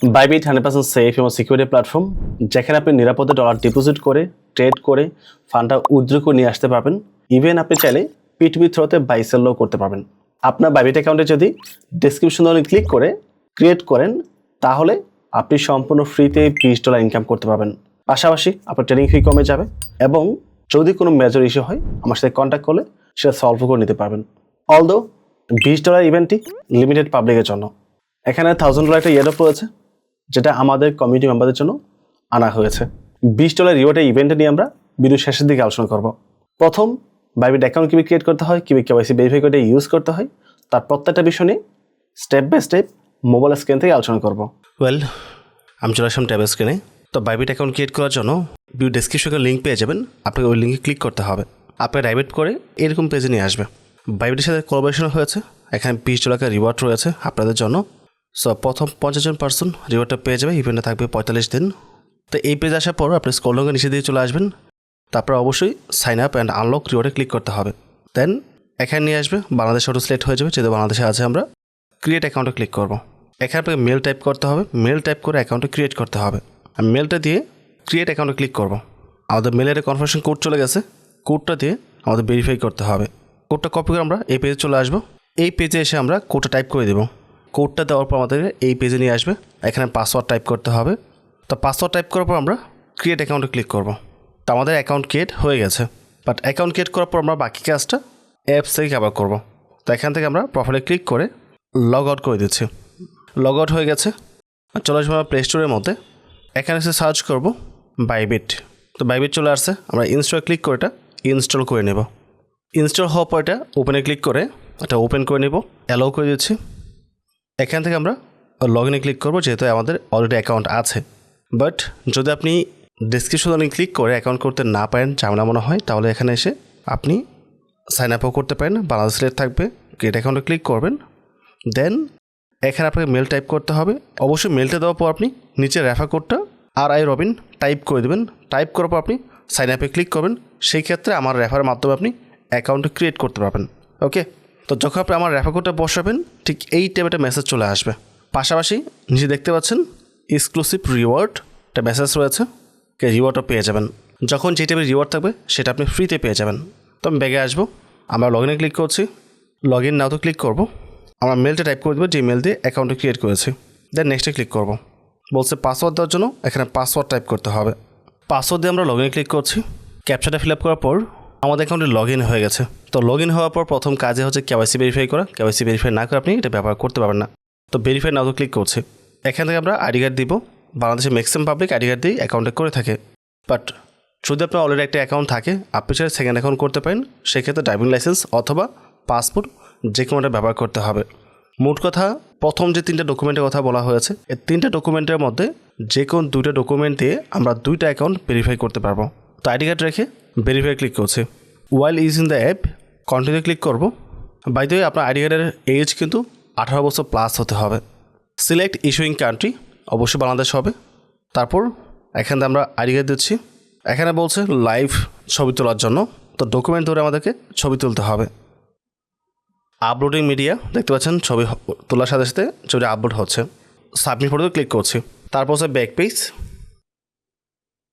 Bybit 100% safe এবং security platform, যেখানে আপনি নিরাপদে ডলার ডিপোজিট করে ট্রেড করে ফান্ডটা উইথড্র করে নিয়ে আসতে পারবেন। ইভেন আপনি চাইলে পিটুপি থ্রোতে বাই সেলও করতে পারবেন। আপনার বাইবিট অ্যাকাউন্টে যদি ডেসক্রিপশন ক্লিক করে ক্রিয়েট করেন, তাহলে আপনি সম্পূর্ণ ফ্রিতে $20 ইনকাম করতে পারবেন। পাশাপাশি আপনার ট্রেডিং ফি কমে যাবে এবং যদি কোনো মেজর ইস্যু হয় আমার সাথে কন্ট্যাক্ট করলে সেটা সলভ করে নিতে পারবেন। অলদো $20 ইভেন্টটি লিমিটেড পাবলিকের জন্য। এখানে $1000 একটা ইয়ারড্রপ রয়েছে, যেটা আমাদের কমিউনিটি মেম্বারদের জন্য আনা হয়েছে। $20 রিওয়ার্ডের ইভেন্টে নিয়ে আমরা ভিডিও শেষের দিকে আলোচনা করব। প্রথম, বাইবিট অ্যাকাউন্ট কীভাবে ক্রিয়েট করতে হয়, কীভাবে কেওয়াইসি ভেরিফাই করে ইউজ করতে হয়, তার প্রত্যেকটা বিষয় নিয়ে step by step mobile screen থেকে আলোচনা করব। আমি চলে আসলাম ট্যাব স্ক্রিনে। তো বাইবিট অ্যাকাউন্ট ক্রিয়েট করার জন্য ভিডিও ডেসক্রিপশনে লিঙ্ক পেয়ে যাবেন, আপনাকে ওই লিঙ্কে ক্লিক করতে হবে। আপনাকে ডাইভেট করে এরকম পেজে নিয়ে আসবে। বাইবিটের সাথে কোলাবোরেশন হয়েছে, এখানে $20 রিওয়ার্ড রয়েছে আপনাদের জন্য। সো প্রথম 50 জন পার্সন রিওয়ার্ডটা পেয়ে যাবে, ইভেন্টটা থাকবে 45 দিন। তো এই পেজ আসার পর আপনি স্ক্রল ডাউন নিচে দিয়ে চলে আসবেন, তারপর অবশ্যই সাইন আপ অ্যান্ড আনলক রিওয়ার্ডে ক্লিক করতে হবে। দেন এখানে নিয়ে আসবে, বাংলাদেশ অটো সিলেক্ট হয়ে যাবে, যেহেতু বাংলাদেশে আছে আমরা ক্রিয়েট অ্যাকাউন্টে ক্লিক করব। এখানে আপনাকে মেল টাইপ করতে হবে, মেল টাইপ করে অ্যাকাউন্টে ক্রিয়েট করতে হবে। আমি মেলটা দিয়ে ক্রিয়েট অ্যাকাউন্টে ক্লিক করব। আমাদের মেলের কনফার্মেশন কোড চলে গেছে, কোডটা দিয়ে আমাদের ভেরিফাই করতে হবে। কোডটা কপি করে আমরা এই পেজে চলে আসবো। এই পেজে এসে আমরা কোডটা টাইপ করে দেবো। কোডটা দেওয়ার পর আমাদের এই পেজে নিয়ে আসবে, এখানে পাসওয়ার্ড টাইপ করতে হবে। তো পাসওয়ার্ড টাইপ করার পর আমরা ক্রিয়েট অ্যাকাউন্টে ক্লিক করব। তো আমাদের অ্যাকাউন্ট ক্রিয়েট হয়ে গেছে, বাট অ্যাকাউন্ট ক্রিয়েট করার পর আমরা বাকি কাজটা অ্যাপস থেকে কভার করব। তো এখান থেকে আমরা প্রোফাইলে ক্লিক করে লগ আউট করে দিচ্ছি। লগ আউট হয়ে গেছে, চলে আসবো আমরা প্লে স্টোরের মধ্যে। এখানে এসে সার্চ করব বাইবিট। তো বাইবিট চলে আসছে, আমরা ইনস্টল ক্লিক করে এটা ইনস্টল করে নেব। ইনস্টল হওয়ার পর এটা ওপেনে ক্লিক করে এটা ওপেন করে নেব, অ্যালাউ করে দিচ্ছি। এখান থেকে আমরা লগ ইনে ক্লিক করবো, যেহেতু আমাদের অলরেডি অ্যাকাউন্ট আছে। বাট যদি আপনি ডেসক্রিপশনে ক্লিক করে অ্যাকাউন্ট করতে না পারেন, ঝামেলা মনে হয়, তাহলে এখানে এসে আপনি সাইন আপও করতে পারেন। বাংলাদেশ সিলেক্ট থাকবে, ক্রিয়েট অ্যাকাউন্টে ক্লিক করবেন। দেন এখানে আপনাকে মেল টাইপ করতে হবে। অবশ্যই মেলটা দেওয়ার পর আপনি নিচে রেফার কোডটা RI রবিন টাইপ করে দেবেন। টাইপ করার পর আপনি সাইন আপে ক্লিক করবেন। সেই ক্ষেত্রে আমার রেফারের মাধ্যমে আপনি অ্যাকাউন্ট ক্রিয়েট করতে পারবেন। ওকে, তো যখন আপনি আমার রেফার কোডটা বসাবেন, ঠিক এই টাইপে একটা মেসেজ চলে আসবে। পাশাপাশি নিচে দেখতে পাচ্ছেন এক্সক্লুসিভ রিওয়ার্ড একটা মেসেজ রয়েছে, রিওয়ার্ডটা পেয়ে যাবেন। যখন যে টাইপের রিওয়ার্ড থাকবে সেটা আপনি ফ্রিতে পেয়ে যাবেন। তো আমি ব্যাগে আসবো, আমরা লগ ইনে ক্লিক করছি। লগ ইন নাও তো ক্লিক করবো। আমরা মেলটা টাইপ করে দেবো, যে মেল দিয়ে অ্যাকাউন্টে ক্রিয়েট করেছি। দেন নেক্সটে ক্লিক করব। বলছে পাসওয়ার্ড দেওয়ার জন্য, এখানে পাসওয়ার্ড টাইপ করতে হবে। পাসওয়ার্ড দিয়ে আমরা লগ ইনে ক্লিক করছি। ক্যাপচাটা ফিল আপ করার পর আমাদের অ্যাকাউন্টে লগ ইন হয়ে গেছে। তো লগ ইন হওয়ার পর প্রথম কাজে হচ্ছে কেওয়াইসি ভেরিফাই করা। কেওয়াইসি ভেরিফাই না করে আপনি এটা ব্যবহার করতে পারবেন না। তো ভেরিফাই নাও তো ক্লিক করছি। এখান থেকে আমরা আইডি কার্ড দিব। বাংলাদেশে ম্যাক্সিমাম পাবলিক আইডি কার্ড দিয়ে অ্যাকাউন্টে করে থাকে। বাট যদি আপনার অলরেডি একটা অ্যাকাউন্ট থাকে, আপনি চাইলে সেকেন্ড অ্যাকাউন্ট করতে পারেন। সেক্ষেত্রে ড্রাইভিং লাইসেন্স অথবা পাসপোর্ট যে কোনোটা ব্যবহার করতে হবে। মোট কথা, প্রথম যে 3টা ডকুমেন্টের কথা বলা হয়েছে, এই 3টা ডকুমেন্টের মধ্যে যে কোনো 2টা ডকুমেন্ট দিয়ে আমরা 2টা অ্যাকাউন্ট ভেরিফাই করতে পারবো। তো আইডি কার্ড রেখে ভেরিফাই ক্লিক করছি। ওয়াইল using the app continue click করব। বাই দ্য ওয়ে, আপনার আইডি কার্ডের এজ কিন্তু 18 বছর প্লাস হতে হবে। সিলেক্ট ইস্যুইং কান্ট্রি, অবশ্যই বাংলাদেশ হবে। তারপর এখান থেকে আমরা আইডি কার্ড দিচ্ছি। এখানে বলছে লাইভ ছবি তোলার জন্য, তো ডকুমেন্ট ধরে আমাদেরকে ছবি তুলতে হবে। আপলোডিং মিডিয়া দেখতে পাচ্ছেন, ছবি তোলার সাথে সাথে ছবিটা আপলোড হচ্ছে। সাবমিট ফটোতে ক্লিক করছি। তারপর হচ্ছে ব্যাক পেজ।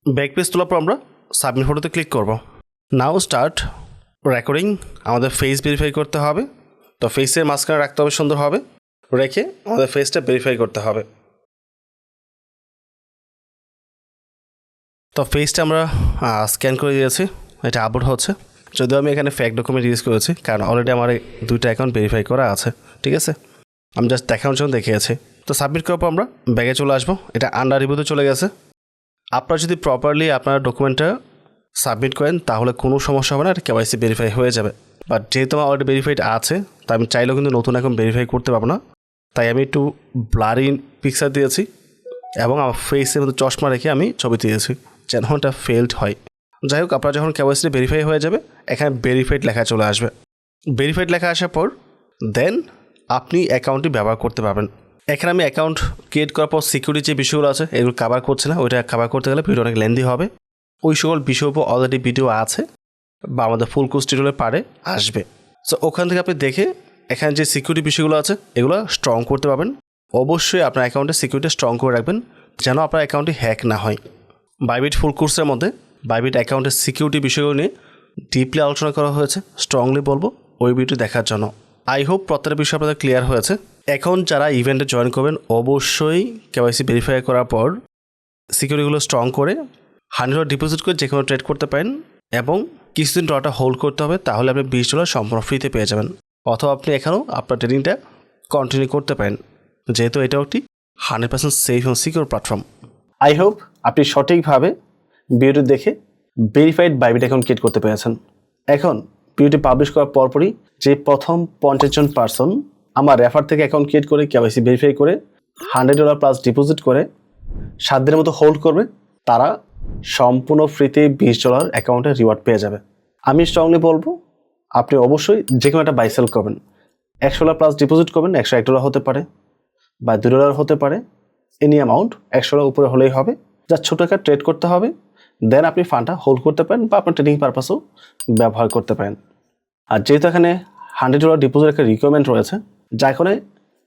ব্যাক পেজ তোলার পর আমরা সাবমিট ফটোতে ক্লিক করব। নাও স্টার্ট রেকর্ডিং। আমাদের ফেস ভেরিফাই করতে হবে। তো ফেসের মাঝখানে রাখতে হবে সুন্দরভাবে, রেখে আমাদের ফেসটা ভেরিফাই করতে হবে। তো ফেসটা আমরা স্ক্যান করে দিয়েছি, এটা আপলোড হচ্ছে। যদিও আমি এখানে ফেক ডকুমেন্ট ইউজ করেছি, কারণ অলরেডি আমার 2টা অ্যাকাউন্ট ভেরিফাই করা আছে। ঠিক আছে, আমি জাস্ট দেখানোর জন্য দেখিয়েছি। তো সাবমিট করার পর আমরা ব্যাগে চলে আসবো। এটা আন্ডার রিভিউতে চলে গেছে। আপনারা যদি প্রপারলি আপনার ডকুমেন্টটা সাবমিট করেন, তাহলে কোনো সমস্যা হবে না, এটা কেওয়াইসি ভেরিফাই হয়ে যাবে। বাট যেহেতু আমার অলরেডি ভেরিফাইড আছে, তাই আমি চাইলেও কিন্তু নতুন অ্যাকাউন্ট ভেরিফাই করতে পারবো না। তাই আমি একটু ব্লারি পিকচার দিয়েছি এবং আমার ফেসের মধ্যে চশমা রেখে আমি ছবি দিয়েছি, যেন এটা ফেলড হয়। যাই হোক, আপনার যখন কেওয়াইসি ভেরিফাই হয়ে যাবে, এখানে ভেরিফাইড লেখা চলে আসবে। ভেরিফাইড লেখা আসার পর দেন আপনি অ্যাকাউন্টটি ব্যবহার করতে পারবেন। এখানে আমি অ্যাকাউন্ট ক্রিয়েট করার পর সিকিউরিটি যে বিষয়গুলো আছে, এগুলো কভার করছে না। ওইটা কভার করতে গেলে ভিডিও অনেক লেন্দি হবে। ওই সকল বিষয়ের উপর অলরেডি ভিডিও আছে বা আমাদের ফুল কোর্স টিউটোরিয়ালে পারে আসবে। সো ওখান থেকে আপনি দেখে এখানে যে সিকিউরিটি বিষয়গুলো আছে, এগুলো স্ট্রং করতে পারবেন। অবশ্যই আপনার অ্যাকাউন্টের সিকিউরিটি স্ট্রং করে রাখবেন যেন আপনার অ্যাকাউন্টটি হ্যাক না হয়। বাইবিট ফুল কোর্সের মধ্যে বাইবিট অ্যাকাউন্টের সিকিউরিটি বিষয়গুলো নিয়ে ডিপলি আলোচনা করা হয়েছে, স্ট্রংলি বলবো ওই ভিডিও দেখার জন্য। আই হোপ প্রত্যেকটা বিষয় আপনাদের ক্লিয়ার হয়েছে। এখন যারা ইভেন্টে জয়েন করবেন অবশ্যই কেওয়াইসি ভেরিফাই করার পর সিকিউরিটিগুলো স্ট্রং করে $100 ডিপোজিট করে যে কোনো ট্রেড করতে পারেন এবং কিছুদিন ডলারটা হোল্ড করতে হবে, তাহলে আপনি $20 সম্পূর্ণ ফ্রিতে পেয়ে যাবেন। অথবা আপনি এখানেও আপনার ট্রেডিংটা কন্টিনিউ করতে পারেন, যেহেতু এটাও একটি 100% সেফ এবং সিকিউর প্ল্যাটফর্ম। আই হোপ আপনি সঠিকভাবে ভিডিওটি দেখে ভেরিফাইড বাইবিট অ্যাকাউন্ট ক্রিয়েট করতে পেরেছেন। এখন ভিডিওটি পাবলিশ করার পরপরই যে প্রথম 50 জন পার্সন আমার রেফার থেকে অ্যাকাউন্ট ক্রিয়েট করে কেওয়াইসি ভেরিফাই করে $100 প্লাস ডিপোজিট করে 7 দিনের মতো হোল্ড করবে, তারা সম্পূর্ণ ফ্রিতে $20 অ্যাকাউন্টে রিওয়ার্ড পেয়ে যাবে। আমি স্ট্রংলি বলবো আপনি অবশ্যই যে কোনো একটা বাই সেল করবেন, $100 প্লাস ডিপোজিট করবেন, $101 হতে পারে বা $2 হতে পারে, এনি অ্যামাউন্ট $100 উপরে হলেই হবে। যা ছোটো একটা ট্রেড করতে হবে, দেন আপনি ফান্ডটা হোল্ড করতে পারেন বা আপনার ট্রেডিং পারপাসেও ব্যবহার করতে পারেন। আর যেহেতু এখানে $100 ডিপোজিট একটা রিকোয়ারমেন্ট রয়েছে, যা এখানে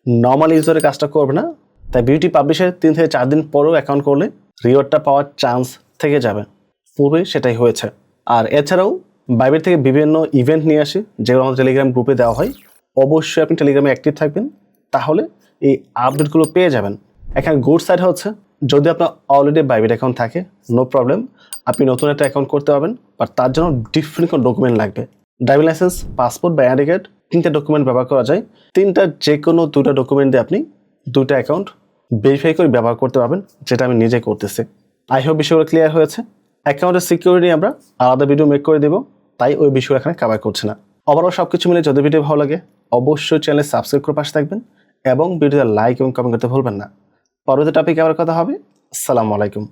নর্মাল ইউজারের কাজটা করবে না, তাই বিউটি পাবলিশের 3 থেকে 4 দিন পরেও অ্যাকাউন্ট করলে রিওয়ার্ডটা পাওয়ার চান্স থেকে যাবে। পূর্বে সেটাই হয়েছে। আর এছাড়াও বাইবিট থেকে বিভিন্ন ইভেন্ট নিয়ে আসি, যেগুলো আমাদের টেলিগ্রাম গ্রুপে দেওয়া হয়। অবশ্যই আপনি টেলিগ্রামে অ্যাক্টিভ থাকবেন, তাহলে এই আপডেটগুলো পেয়ে যাবেন। এখানে গুড সাইড হচ্ছে, যদি আপনার অলরেডি বাইবিট অ্যাকাউন্ট থাকে নো প্রবলেম, আপনি নতুন একটা অ্যাকাউন্ট করতে পারবেন, বাট তার জন্য ডিফারেন্ট কোনো ডকুমেন্ট লাগবে। ড্রাইভিং লাইসেন্স, পাসপোর্ট বা আইডি কার্ড, 3টা ডকুমেন্ট ব্যবহার করা যায়। 3টার যে কোনো 2টা ডকুমেন্ট দিয়ে আপনি 2টা অ্যাকাউন্ট ভেরিফাই করে ব্যবহার করতে পারবেন, যেটা আমি নিজে করতেছি। আই হোপ বিষয়গুলো ক্লিয়ার হয়েছে। অ্যাকাউন্টের সিকিউরিটি আমরা আলাদা ভিডিও মেক করে দেবো, তাই ওই বিষয় এখানে কভার করছে না। ওভারঅল সব কিছু মিলে যদি ভিডিও ভালো লাগে অবশ্যই চ্যানেল সাবস্ক্রাইব করে পাশে থাকবেন এবং ভিডিওতে লাইক এবং কমেন্ট করতে ভুলবেন না। পরবর্তী টপিকে আবার কথা হবে। আসসালামু আলাইকুম।